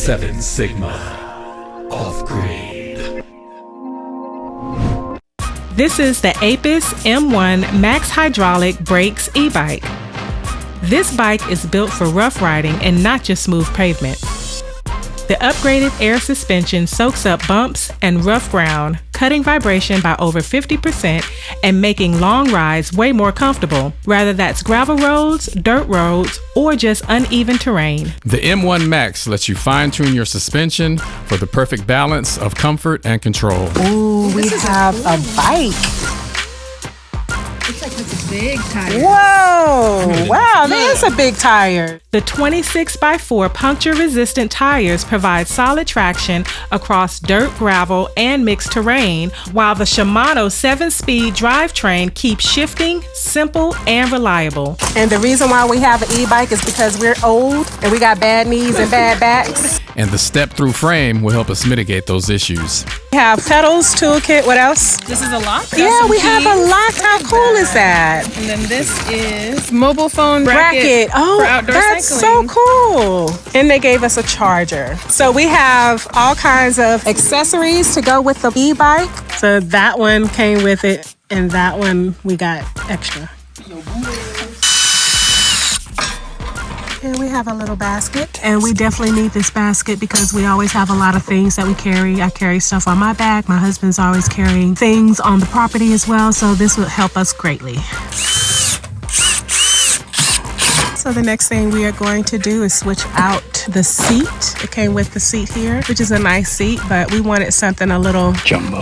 7 Sigma. Offgrid. This is the Aipas M1 Max hydraulic brakes e-bike. This bike is built for rough riding and not just smooth pavement. The upgraded air suspension soaks up bumps and rough ground, cutting vibration by over 50% and making long rides way more comfortable, whether that's gravel roads, dirt roads, or just uneven terrain. The M1 Max lets you fine-tune your suspension for the perfect balance of comfort and control. Ooh, we have a bike. It's like with a big tire. Whoa! Wow, that is a big tire. The 26x4 puncture-resistant tires provide solid traction across dirt, gravel, and mixed terrain, while the Shimano 7-speed drivetrain keeps shifting, simple, and reliable. And the reason why we have an e-bike is because we're old and we got bad knees and bad backs. And the step-through frame will help us mitigate those issues. We have pedals, toolkit, what else? This is a lock. Yeah, we have a lock. How cool is that? And then this is mobile phone Bracket. Oh, for outdoor that's cycling. so cool. And they gave us a charger. So we have all kinds of accessories to go with the e-bike. So that one came with it, and that one we got extra. And we have a little basket, and we definitely need this basket because we always have a lot of things that we carry. I carry stuff on my back. My husband's always carrying things on the property as well, so this will help us greatly. So the next thing we are going to do is switch out the seat. It came with the seat here, which is a nice seat, but we wanted something a little Jumbo.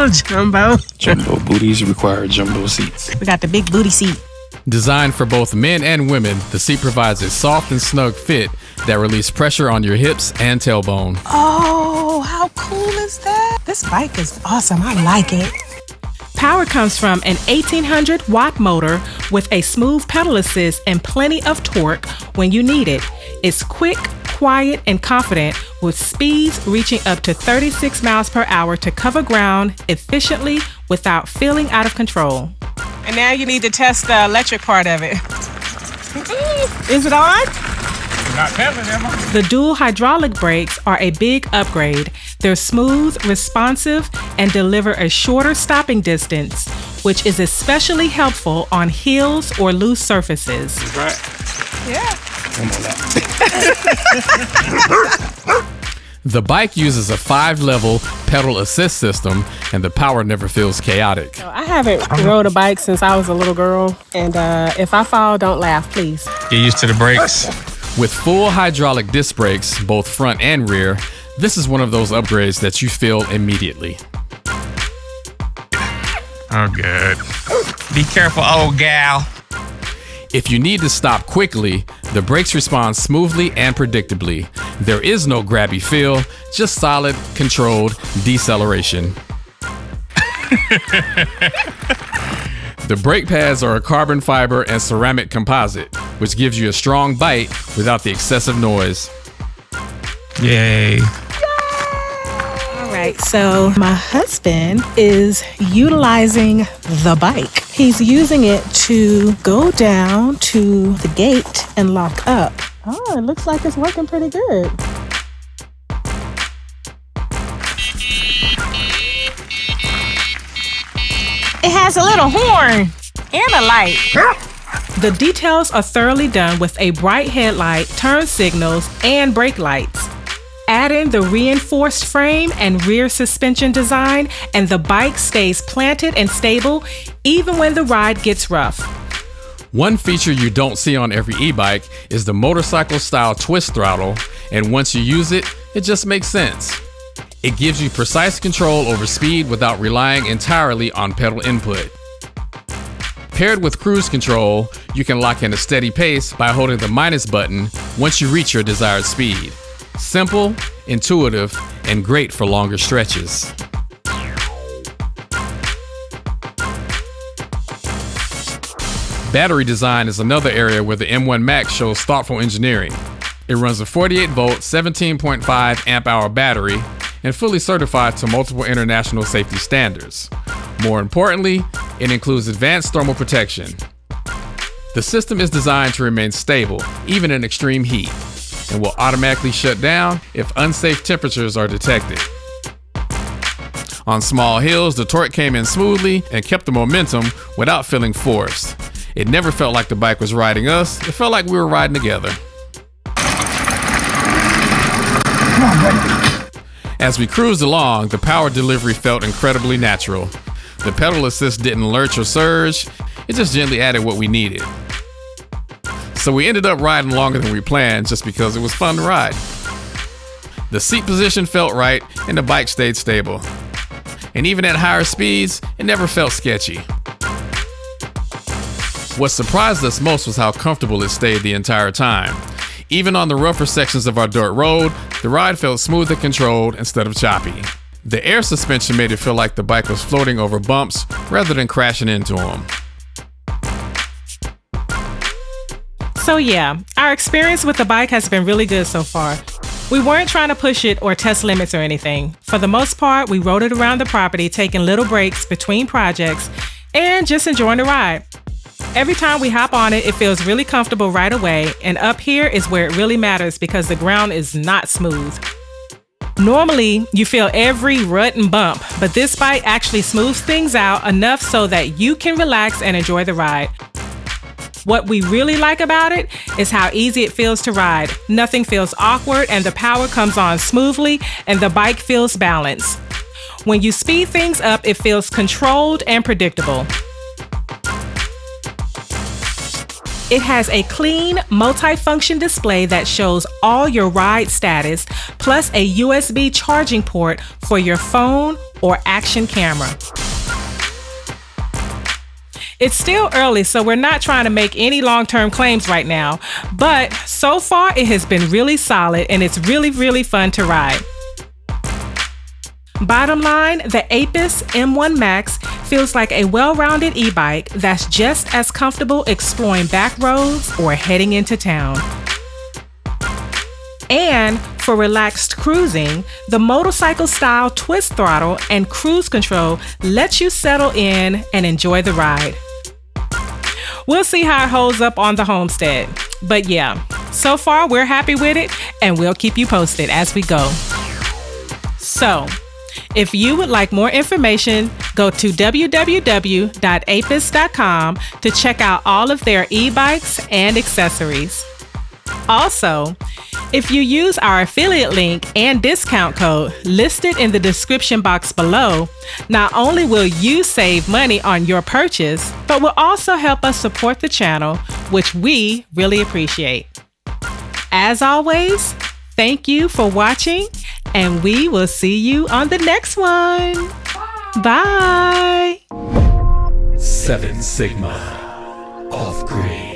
jumbo. Jumbo booties require jumbo seats. We got the big booty seat. Designed for both men and women, the seat provides a soft and snug fit that releases pressure on your hips and tailbone. Oh, how cool is that? This bike is awesome. I like it. Power comes from an 1800-watt motor with a smooth pedal assist and plenty of torque when you need it. It's quick, quiet, and confident with speeds reaching up to 36 miles per hour to cover ground efficiently without feeling out of control. And now you need to test the electric part of it. Is it on? The dual hydraulic brakes are a big upgrade. They're smooth, responsive, and deliver a shorter stopping distance, which is especially helpful on hills or loose surfaces. Right? Yeah. The bike uses a 5-level pedal assist system, and the power never feels chaotic. I haven't rode a bike since I was a little girl, and if I fall, don't laugh, please. Get used to the brakes. With full hydraulic disc brakes, both front and rear, this is one of those upgrades that you feel immediately. Oh, good. Be careful, old gal. If you need to stop quickly, the brakes respond smoothly and predictably. There is no grabby feel, just solid, controlled deceleration. The brake pads are a carbon fiber and ceramic composite, which gives you a strong bite without the excessive noise. Yay. All right, so my husband is utilizing the bike. He's using it to go down to the gate and lock up. Oh, it looks like it's working pretty good. It has a little horn and a light. The details are thoroughly done with a bright headlight, turn signals, and brake lights. Add in the reinforced frame and rear suspension design, and the bike stays planted and stable even when the ride gets rough. One feature you don't see on every e-bike is the motorcycle-style twist throttle, and once you use it, it just makes sense. It gives you precise control over speed without relying entirely on pedal input. Paired with cruise control, you can lock in a steady pace by holding the minus button once you reach your desired speed. Simple, intuitive, and great for longer stretches. Battery design is another area where the M1 Max shows thoughtful engineering. It runs a 48-volt, 17.5 amp-hour battery and fully certified to multiple international safety standards. More importantly, it includes advanced thermal protection. The system is designed to remain stable, even in extreme heat. and will automatically shut down if unsafe temperatures are detected. On small hills, the torque came in smoothly and kept the momentum without feeling forced. It never felt like the bike was riding us, it felt like we were riding together. As we cruised along, the power delivery felt incredibly natural. The pedal assist didn't lurch or surge, it just gently added what we needed. So we ended up riding longer than we planned just because it was fun to ride. The seat position felt right and the bike stayed stable. And even at higher speeds, it never felt sketchy. What surprised us most was how comfortable it stayed the entire time. Even on the rougher sections of our dirt road, the ride felt smooth and controlled instead of choppy. The air suspension made it feel like the bike was floating over bumps rather than crashing into them. So yeah, our experience with the bike has been really good so far. We weren't trying to push it or test limits or anything. For the most part, we rode it around the property, taking little breaks between projects and just enjoying the ride. Every time we hop on it, it feels really comfortable right away, and up here is where it really matters because the ground is not smooth. Normally, you feel every rut and bump, but this bike actually smooths things out enough so that you can relax and enjoy the ride. What we really like about it is how easy it feels to ride. Nothing feels awkward and the power comes on smoothly and the bike feels balanced. When you speed things up, it feels controlled and predictable. It has a clean, multi-function display that shows all your ride status, plus a USB charging port for your phone or action camera. It's still early, so we're not trying to make any long-term claims right now, but so far it has been really solid and it's really fun to ride. Bottom line, the Aipas M1 Max feels like a well-rounded e-bike that's just as comfortable exploring back roads or heading into town. And for relaxed cruising, the motorcycle-style twist throttle and cruise control lets you settle in and enjoy the ride. We'll see how it holds up on the Homestead. But yeah, so far we're happy with it and we'll keep you posted as we go. So, if you would like more information, go to www.aipas.com to check out all of their e-bikes and accessories. Also, if you use our affiliate link and discount code listed in the description box below, not only will you save money on your purchase, but will also help us support the channel, which we really appreciate. As always, thank you for watching, and we will see you on the next one. Bye. 7 Sigma. Offgrid.